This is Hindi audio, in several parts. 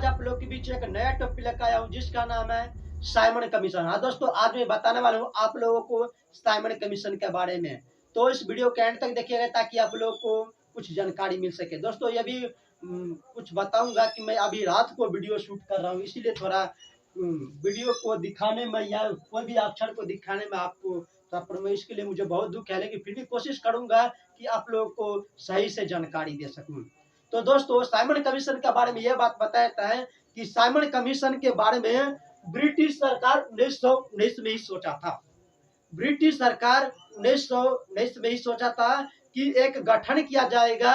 आप लोग के बीच एक नया टॉपिक लेकर आया हूँ जिसका नाम है साइमन कमीशन। हाँ दोस्तों, आज मैं बताने वाला हूँ आप लोगों को साइमन कमीशन के बारे में। तो इस वीडियो के एंड तक देखिएगा ताकि आप लोगों को कुछ जानकारी मिल सके। दोस्तों ये भी कुछ बताऊंगा कि मैं अभी रात को वीडियो शूट कर रहा हूँ, इसीलिए थोड़ा वीडियो को दिखाने में या कोई भी अक्षर को दिखाने में आपको थोड़ा इसके लिए मुझे बहुत दुख है, लेकिन फिर भी कोशिश करूंगा कि आप लोगों को सही से जानकारी दे सकूं। तो दोस्तों साइमन कमीशन के बारे में यह बात बताता है कि साइमन कमीशन के बारे में ब्रिटिश सरकार 1919 में ही सोचा था। ब्रिटिश सरकार 1919 में ही सोचा था कि एक गठन किया जाएगा।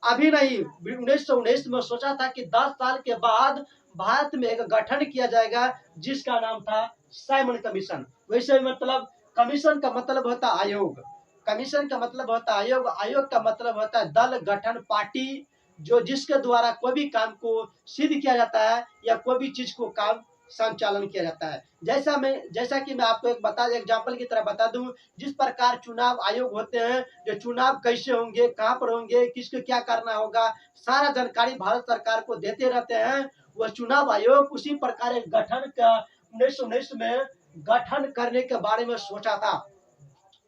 अभी नहीं, 1919 में सोचा था कि 10 साल के बाद भारत में एक गठन किया जाएगा जिसका नाम था साइमन कमीशन। वैसे मतलब कमीशन का मतलब होता आयोग, कमीशन का मतलब होता आयोग, आयोग का मतलब होता है दल, गठन, पार्टी, जो जिसके द्वारा कोई भी काम को सिद्ध किया जाता है या कोई भी चीज को काम संचालन किया जाता है। जैसा कि मैं आपको एक एग्जाम्पल की तरह बता दूं, जिस प्रकार चुनाव आयोग होते हैं, जो चुनाव कैसे होंगे, कहां पर होंगे, किसको क्या करना होगा, सारा जानकारी भारत सरकार को देते रहते हैं वह चुनाव आयोग। उसी प्रकार एक गठन का 1919 में गठन करने के बारे में सोचा था,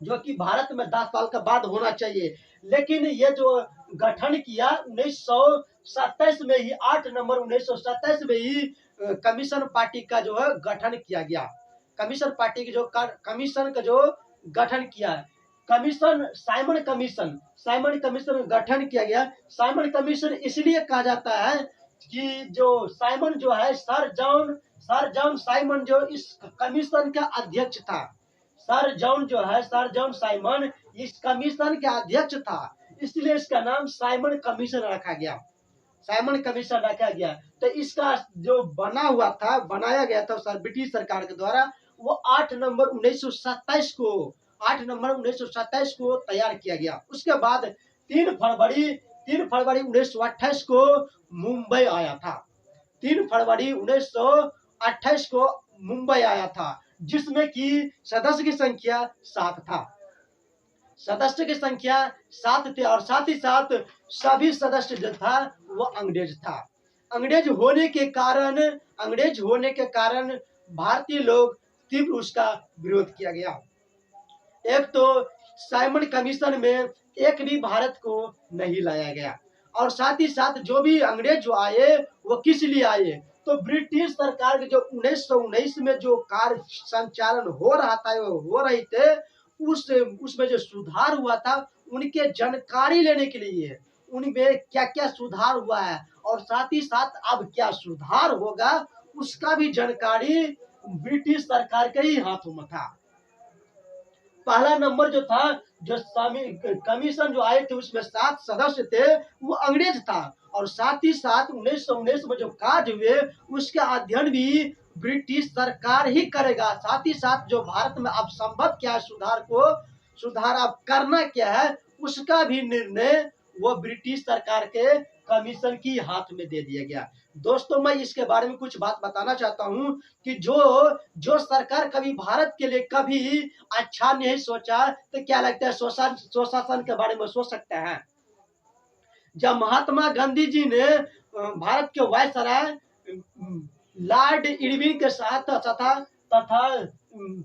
जो कि भारत में 10 साल के बाद होना चाहिए। लेकिन ये जो गठन किया 1927 में ही, 8 नवंबर 1927 में ही कमीशन पार्टी का जो है गठन किया गया। कमीशन पार्टी की जो कमीशन का जो गठन किया है, कमीशन साइमन कमीशन गठन किया गया। साइमन कमीशन इसलिए कहा जाता है कि जो साइमन जो है सर जॉन साइमन जो इस कमीशन का अध्यक्ष था। सर जॉन साइमन इस कमीशन का अध्यक्ष था, इसलिए इसका नाम साइमन कमीशन रखा गया। साइमन कमीशन रखा गया। तो इसका जो बनाया गया था ब्रिटिश सरकार के द्वारा, वो 8 नवंबर 1927 को तैयार किया गया। उसके बाद 3 फरवरी 1928 को मुंबई आया था। 3 फरवरी 1928 को मुंबई आया था, जिसमें कि सदस्य की संख्या 7 था। सदस्य की संख्या 7 थे और साथ ही साथ सभी सदस्य जो था वो अंग्रेज था। अंग्रेज होने के कारण भारतीय लोग तीव्र उसका विरोध किया गया। एक तो साइमन कमीशन में एक भी भारत को नहीं लाया गया, और साथ ही साथ जो भी अंग्रेज जो आए वो किस लिए आए, तो ब्रिटिश सरकार के जो 1919 में जो कार्य संचालन हो रहा था, हो रही थे, उसमें जो सुधार हुआ था उनके जानकारी लेने के लिए, उनमें क्या क्या सुधार हुआ है और साथ ही साथ अब क्या सुधार होगा उसका भी जानकारी ब्रिटिश सरकार के ही हाथों में था। पहला नंबर जो था, जो कमीशन जो आए थे उसमें 7 सदस्य थे, वो अंग्रेज था, और साथ ही साथ 1919 में जो कार्य हुए उसका अध्ययन भी ब्रिटिश सरकार ही करेगा। साथ ही साथ जो भारत में अब संभव क्या है, सुधार अब करना क्या है, उसका भी निर्णय वो ब्रिटिश सरकार के कमीशन की हाथ में दे दिया गया। दोस्तों मैं इसके बारे में कुछ बात बताना चाहता हूं कि जो सरकार कभी भारत के लिए कभी अच्छा नहीं सोचा, तो क्या लगता है स्वशासन के बारे में सोच सकता है? जब महात्मा गांधी जी ने भारत के वायसराय लॉर्ड इरविन के साथ तथा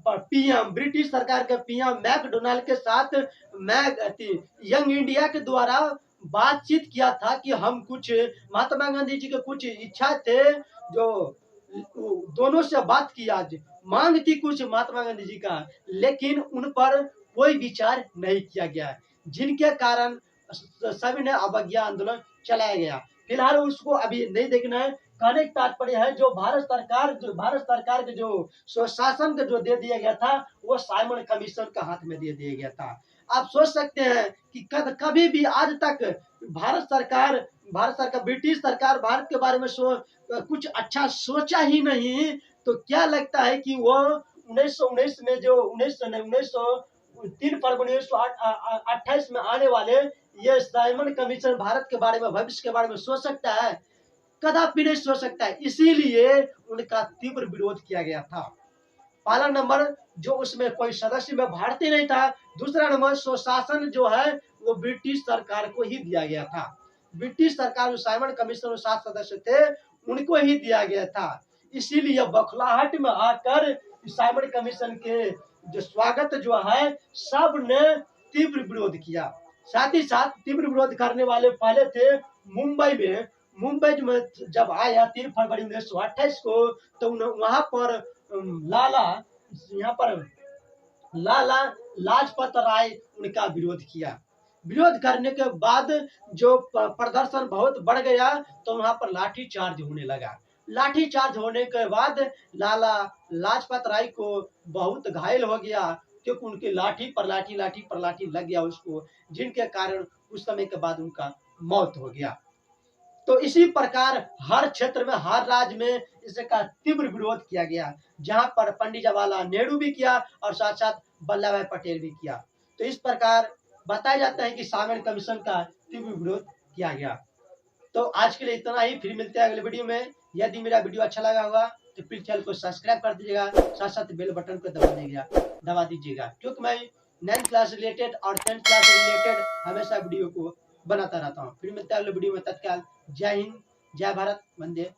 पीएम, ब्रिटिश सरकार के पीएम मैकडोनाल्ड के साथ यंग इंडिया के द्वारा बातचीत किया था कि हम कुछ, महात्मा गांधी जी के कुछ इच्छा थे, जो दोनों से बात की, आज मांग थी कुछ महात्मा गांधी जी का, लेकिन उन पर कोई विचार नहीं किया गया, जिनके कारण सभी ने अवज्ञा आंदोलन चलाया गया। फिलहाल उसको अभी नहीं देखना है। कहने का तात्पर्य है जो भारत सरकार के जो स्वशासन का जो दे दिया गया था वो साइमन कमीशन का हाथ में दे दिया गया था। आप सोच सकते हैं कि कभी भी आज तक भारत सरकार ब्रिटिश सरकार भारत के बारे में कुछ अच्छा सोचा ही नहीं, तो क्या लगता है कि वो 1919 में जो 3 फरवरी 1928 में आने वाले ये साइमन कमीशन भारत के बारे में, भविष्य के बारे में सोच सकता है? कदापि नहीं सोच सकता है। इसीलिए उनका तीव्र विरोध किया गया था। पहला नंबर, जो उसमें कोई सदस्य में भारतीय नहीं था। दूसरा नंबर, स्वशासन जो है वो ब्रिटिश सरकार को ही दिया गया था। ब्रिटिश सरकार, साइमन कमीशन 7 सदस्य थे, उनको ही दिया गया था। इसीलिए बौखलाहट में आकर साइमन कमीशन के जो स्वागत जो है सब ने तीव्र विरोध किया। साथ ही साथ तीव्र विरोध करने वाले पहले थे मुंबई में जब आया 3 फरवरी 1928 को, तो वहां पर लाला यहाँ पर लाला लाजपत राय उनका विरोध किया। विरोध करने के बाद जो प्रदर्शन बहुत बढ़ गया, तो वहां पर लाठी चार्ज होने लगा। लाठी चार्ज होने के बाद लाला लाजपत राय को बहुत घायल हो गया, क्योंकि उनकी लाठी पर लाठी लग गया उसको, जिनके कारण उस समय के बाद उनका मौत हो गया। तो इसी प्रकार हर क्षेत्र में, हर राज्य में इसका तीव्र विरोध किया गया, जहां पर पंडित जवाहरलाल नेहरू भी किया और साथ साथ वल्लभ भाई पटेल भी किया। तो इस प्रकार बताया जाता है कि साइमन कमीशन का तीव्र विरोध किया गया। तो आज के लिए इतना ही, फिर मिलते हैं अगले वीडियो में। यदि मेरा वीडियो अच्छा लगा होगा तो प्लीज चैनल को सब्सक्राइब कर दीजिएगा, साथ साथ बेल बटन को दबा दीजिएगा, क्योंकि मैं 9th क्लास रिलेटेड और 10th क्लास रिलेटेड हमेशा वीडियो को बनाता रहता हूँ। फिर मिलते हैं अगले वीडियो में, तत्काल जय हिंद, जय भारत, वंदे।